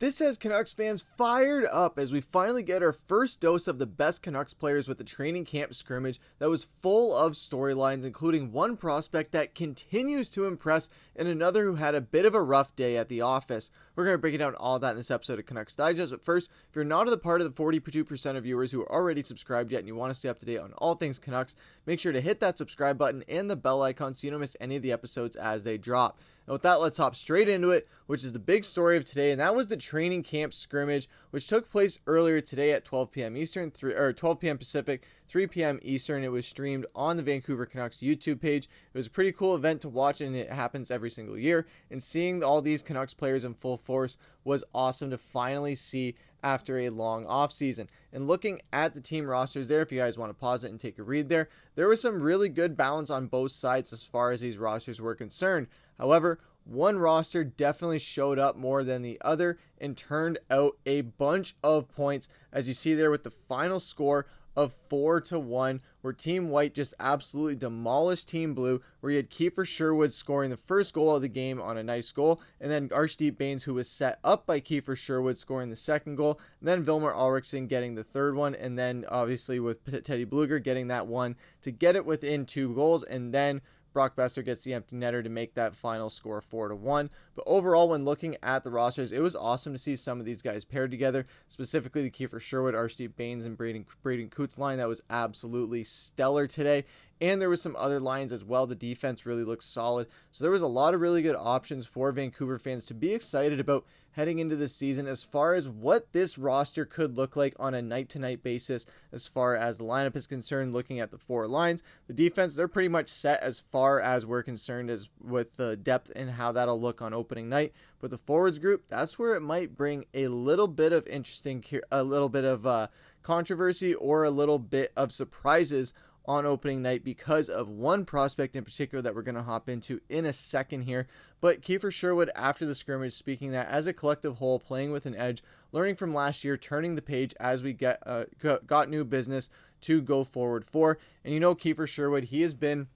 This has Canucks fans fired up as we finally get our first dose of the best Canucks players with the training camp scrimmage that was full of storylines, including one prospect that continues to impress and another who had a bit of a rough day at the office. We're going to break down all that in this episode of Canucks Digest, but first, if you're not a part of the 42% of viewers who are already subscribed yet and you want to stay up to date on all things Canucks, make sure to hit that subscribe button and the bell icon so you don't miss any of the episodes as they drop. And with that, let's hop straight into it, which is the big story of today, and that was the training camp scrimmage, which took place earlier today at 12 p.m. Eastern, 12 p.m. Pacific, 3 p.m. Eastern. It was streamed on the Vancouver Canucks YouTube page. It was a pretty cool event to watch, and it happens every single year. And seeing all these Canucks players in full force was awesome to finally see after a long offseason. And looking at the team rosters there, if you guys want to pause it and take a read there was some really good balance on both sides as far as these rosters were concerned. However, one roster definitely showed up more than the other and turned out a bunch of points, as you see there with the final score of 4-1, where Team White just absolutely demolished Team Blue, where you had Kiefer Sherwood scoring the first goal of the game on a nice goal, and then Arshdeep Bains, who was set up by Kiefer Sherwood, scoring the second goal, and then Vilmer Ulrichsen getting the third one, and then obviously with Teddy Blueger getting that one to get it within 2 goals, and then Brock Boeser gets the empty netter to make that final score 4-1. But overall, when looking at the rosters, it was awesome to see some of these guys paired together, specifically the Kiefer Sherwood, Arshdeep Bains, and Braden Coots line. That was absolutely stellar today. And there was some other lines as well. The defense really looked solid. So there was a lot of really good options for Vancouver fans to be excited about heading into this season as far as what this roster could look like on a night-to-night basis as far as the lineup is concerned. Looking at the 4 lines, the defense, they're pretty much set as far as we're concerned as with the depth and how that'll look on opening night. But the forwards group, that's where it might bring a little bit of controversy or a little bit of surprises on opening night because of one prospect in particular that we're going to hop into in a second here. But Kiefer Sherwood, after the scrimmage, speaking that as a collective whole, playing with an edge, learning from last year, turning the page as we got new business to go forward for. And you know, Kiefer Sherwood, he has been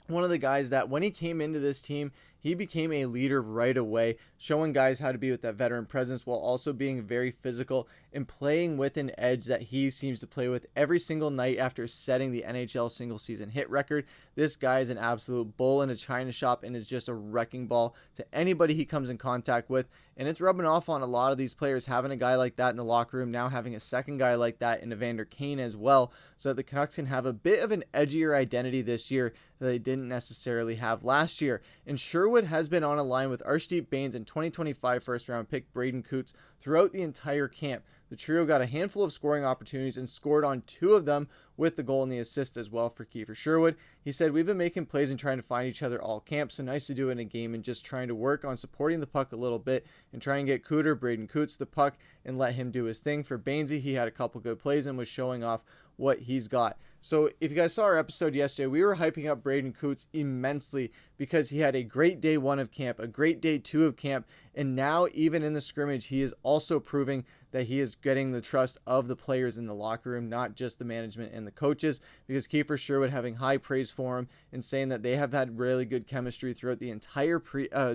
one of the guys that when he came into this team, he became a leader right away, showing guys how to be with that veteran presence while also being very physical and playing with an edge that he seems to play with every single night after setting the NHL single season hit record. This guy is an absolute bull in a china shop and is just a wrecking ball to anybody he comes in contact with. And it's rubbing off on a lot of these players, having a guy like that in the locker room, now having a second guy like that in Evander Kane as well, so that the Canucks can have a bit of an edgier identity this year that they didn't necessarily have last year. And Sherwood has been on a line with Arshdeep Bains and 2025 first round pick Braden Coots throughout the entire camp. The trio got a handful of scoring opportunities and scored on 2 of them, with the goal and the assist as well for Kiefer Sherwood. He said, "We've been making plays and trying to find each other all camp, so nice to do it in a game and just trying to work on supporting the puck a little bit and try and get Braden Coots the puck and let him do his thing." For Bainsy, he had a couple good plays and was showing off what he's got. So if you guys saw our episode yesterday, we were hyping up Braden Coots immensely because he had a great day 1 of camp, a great day 2 of camp, and now even in the scrimmage, he is also proving that he is getting the trust of the players in the locker room, not just the management and the coaches, because Kiefer Sherwood having high praise for him and saying that they have had really good chemistry throughout the entire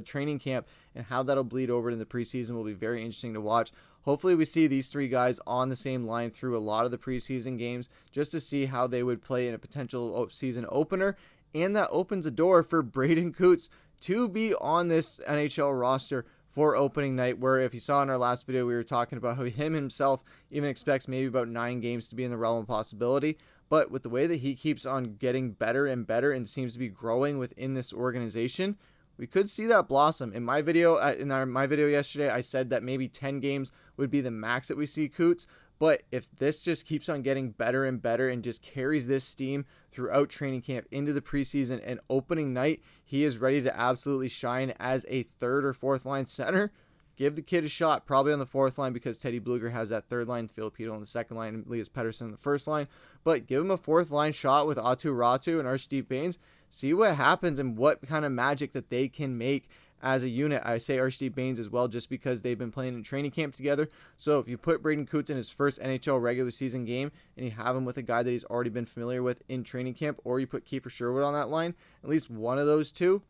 training camp, and how that'll bleed over in the preseason will be very interesting to watch. Hopefully we see these 3 guys on the same line through a lot of the preseason games just to see how they would play in a potential season opener, and that opens a door for Braden Coots to be on this NHL roster for opening night, where if you saw in our last video, we were talking about how him himself even expects maybe about 9 games to be in the realm of possibility. But with the way that he keeps on getting better and better and seems to be growing within this organization, we could see that blossom. In my video, my video yesterday, I said that maybe 10 games would be the max that we see Coots. But if this just keeps on getting better and better and just carries this steam throughout training camp into the preseason and opening night, he is ready to absolutely shine as a 3rd or 4th line center. Give the kid a shot, probably on the 4th line because Teddy Blueger has that 3rd line, Filip Hronek on the 2nd line, and Elias Pettersson on the 1st line. But give him a 4th line shot with Aatu Ratu and Arshdeep Bains. See what happens and what kind of magic that they can make as a unit. I say Arshdeep Bains as well just because they've been playing in training camp together. So if you put Braden Coots in his first NHL regular season game and you have him with a guy that he's already been familiar with in training camp, or you put Kiefer Sherwood on that line, at least one of those two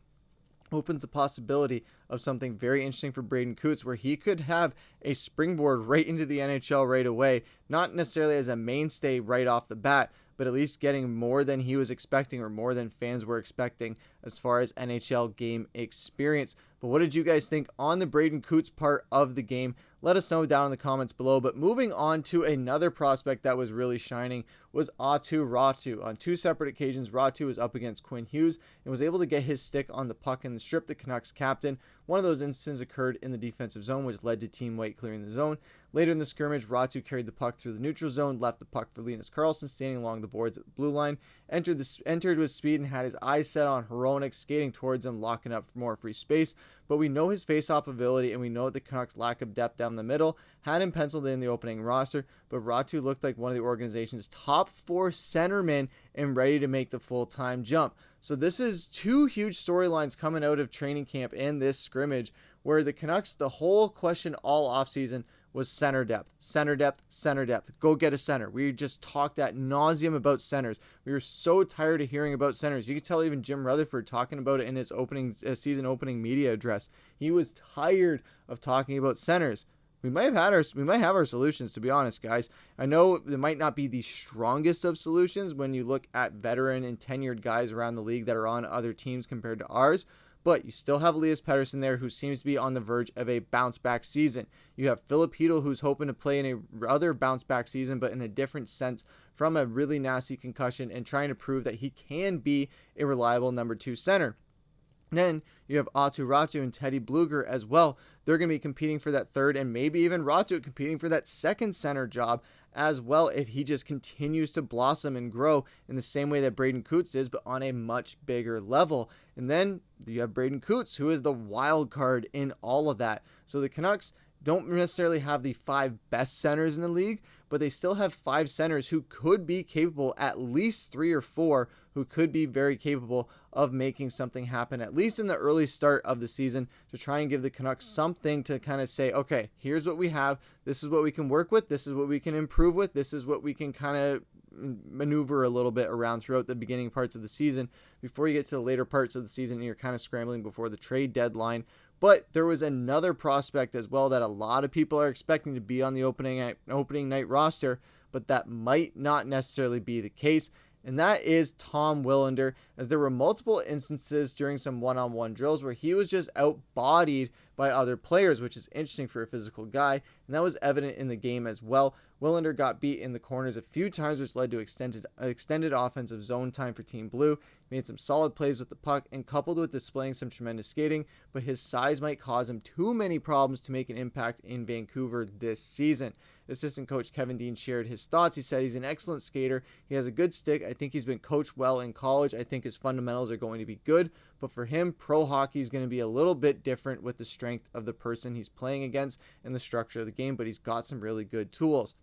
opens the possibility of something very interesting for Braden Coots, where he could have a springboard right into the NHL right away, not necessarily as a mainstay right off the bat, but at least getting more than he was expecting or more than fans were expecting as far as NHL game experience. But what did you guys think on the Braden Coots part of the game? Let us know down in the comments below. But moving on to another prospect that was really shining was Aatu Räty. On two separate occasions, Räty was up against Quinn Hughes and was able to get his stick on the puck and strip the Canucks captain. One of those instances occurred in the defensive zone, which led to Team White clearing the zone. Later in the scrimmage, Räty carried the puck through the neutral zone, left the puck for Linus Karlsson standing along the boards at the blue line, entered with speed and had his eyes set on Hronek skating towards him, locking up for more free space. But we know his face-off ability, and we know the Canucks' lack of depth down the middle had him penciled in the opening roster, but Räty looked like one of the organization's top 4 centermen and ready to make the full-time jump. So this is two huge storylines coming out of training camp and this scrimmage, where the Canucks, the whole question all offseason was center depth, center depth, center depth. Go get a center. We just talked ad nauseum about centers. We were so tired of hearing about centers. You could tell even Jim Rutherford talking about it in his season opening media address. He was tired of talking about centers. We might have our solutions, to be honest, guys. I know it might not be the strongest of solutions when you look at veteran and tenured guys around the league that are on other teams compared to ours, but you still have Elias Pettersson there, who seems to be on the verge of a bounce-back season. You have Filip Hronek, who's hoping to play in another bounce-back season, but in a different sense from a really nasty concussion, and trying to prove that he can be a reliable number 2 center. Then you have Aatu Räty and Teddy Blueger as well. They're going to be competing for that third, and maybe even Räty competing for that second center job as well, if he just continues to blossom and grow in the same way that Braden Coots is, but on a much bigger level. And then you have Braden Coots, who is the wild card in all of that. So the Canucks don't necessarily have the 5 best centers in the league, but they still have 5 centers who could be capable, at least 3 or 4, who could be very capable of making something happen, at least in the early start of the season, to try and give the Canucks something to kind of say, okay, here's what we have. This is what we can work with. This is what we can improve with. This is what we can kind of maneuver a little bit around throughout the beginning parts of the season before you get to the later parts of the season and you're kind of scrambling before the trade deadline. But there was another prospect as well that a lot of people are expecting to be on the opening night roster, but that might not necessarily be the case. And that is Tom Willander, as there were multiple instances during some one-on-one drills where he was just outbodied by other players, which is interesting for a physical guy, and that was evident in the game as well. Willander got beat in the corners a few times, which led to extended offensive zone time for Team Blue. He made some solid plays with the puck, and coupled with displaying some tremendous skating, but his size might cause him too many problems to make an impact in Vancouver this season. Assistant coach Kevin Dean shared his thoughts. He said he's an excellent skater. He has a good stick. I think he's been coached well in college. I think his fundamentals are going to be good. But for him, pro hockey is going to be a little bit different with the strength of the person he's playing against and the structure of the game. But he's got some really good tools.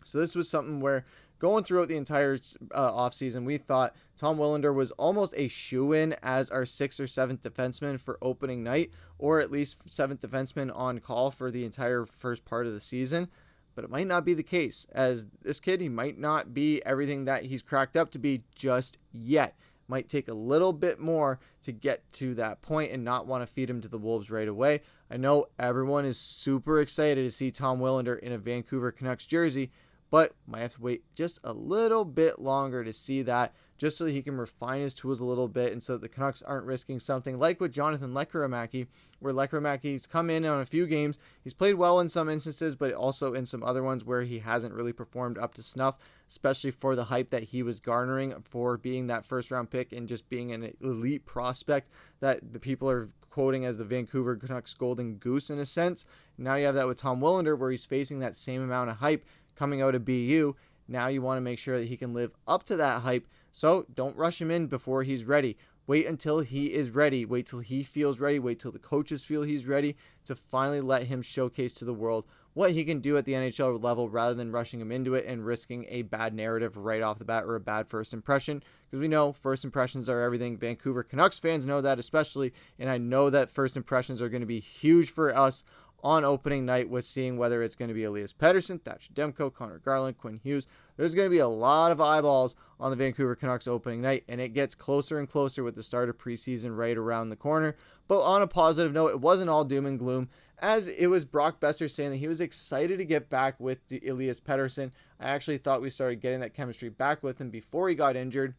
So this was something where going throughout the entire offseason, we thought Tom Willander was almost a shoo-in as our 6th or 7th defenseman for opening night, or at least 7th defenseman on call for the entire first part of the season. But it might not be the case, as this kid, he might not be everything that he's cracked up to be just yet. Might take a little bit more to get to that point and not want to feed him to the Wolves right away. I know everyone is super excited to see Tom Willander in a Vancouver Canucks jersey, but might have to wait just a little bit longer to see that, just so that he can refine his tools a little bit, and so that the Canucks aren't risking something like with Jonathan Lekkerimäki, where Lekkerimäki's come in on a few games. He's played well in some instances, but also in some other ones where he hasn't really performed up to snuff, especially for the hype that he was garnering for being that first-round pick and just being an elite prospect that the people are quoting as the Vancouver Canucks golden goose in a sense. Now you have that with Tom Willander, where he's facing that same amount of hype coming out of BU. Now you want to make sure that he can live up to that hype. So don't rush him in before he's ready. Wait until he is ready. Wait till he feels ready. Wait till the coaches feel he's ready to finally let him showcase to the world what he can do at the NHL level, rather than rushing him into it and risking a bad narrative right off the bat or a bad first impression. Because we know first impressions are everything. Vancouver Canucks fans know that especially, and I know that first impressions are going to be huge for us on opening night with seeing whether it's going to be Elias Pettersson, Thatcher Demko, Conor Garland, Quinn Hughes. There's going to be a lot of eyeballs on the Vancouver Canucks opening night, and it gets closer and closer with the start of preseason right around the corner. But on a positive note, it wasn't all doom and gloom, as it was Brock Boeser saying that he was excited to get back with Elias Pettersson. I actually thought we started getting that chemistry back with him before he got injured.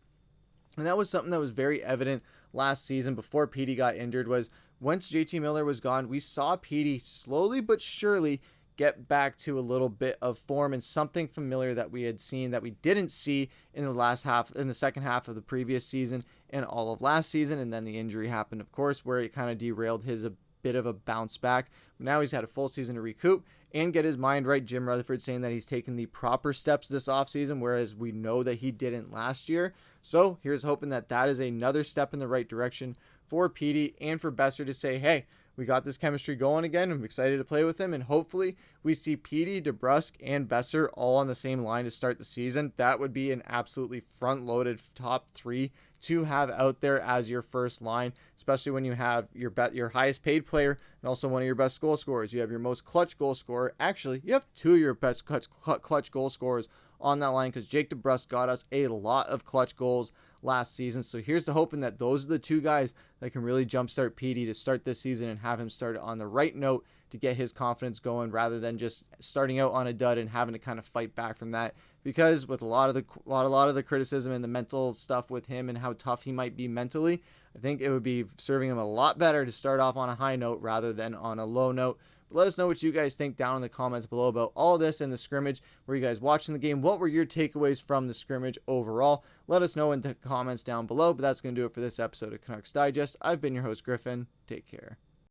And that was something that was very evident last season before Petey got injured. Was once JT Miller was gone, we saw Petey slowly but surely get back to a little bit of form and something familiar that we had seen that we didn't see in the second half of the previous season and all of last season. And then the injury happened, of course, where it kind of derailed his bit of a bounce back. But now he's had a full season to recoup and get his mind right. Jim Rutherford saying that he's taken the proper steps this offseason, whereas we know that he didn't last year. So here's hoping that that is another step in the right direction for Petey and for Boeser to say, hey, we got this chemistry going again. I'm excited to play with him. And hopefully we see Petey, DeBrusk, and Boeser all on the same line to start the season. That would be an absolutely front-loaded top three to have out there as your first line, especially when you have your highest paid player and also one of your best goal scorers. You have your most clutch goal scorer. Actually, you have two of your best clutch goal scorers on that line, because Jake DeBrusk got us a lot of clutch goals last season. So here's to hoping that those are the two guys that can really jumpstart Petey to start this season and have him start on the right note to get his confidence going, rather than just starting out on a dud and having to kind of fight back from that. Because with a lot of the criticism and the mental stuff with him and how tough he might be mentally, I think it would be serving him a lot better to start off on a high note rather than on a low note. But let us know what you guys think down in the comments below about all this and the scrimmage. Were you guys watching the game? What were your takeaways from the scrimmage overall? Let us know in the comments down below. But that's going to do it for this episode of Canucks Digest. I've been your host, Griffen. Take care.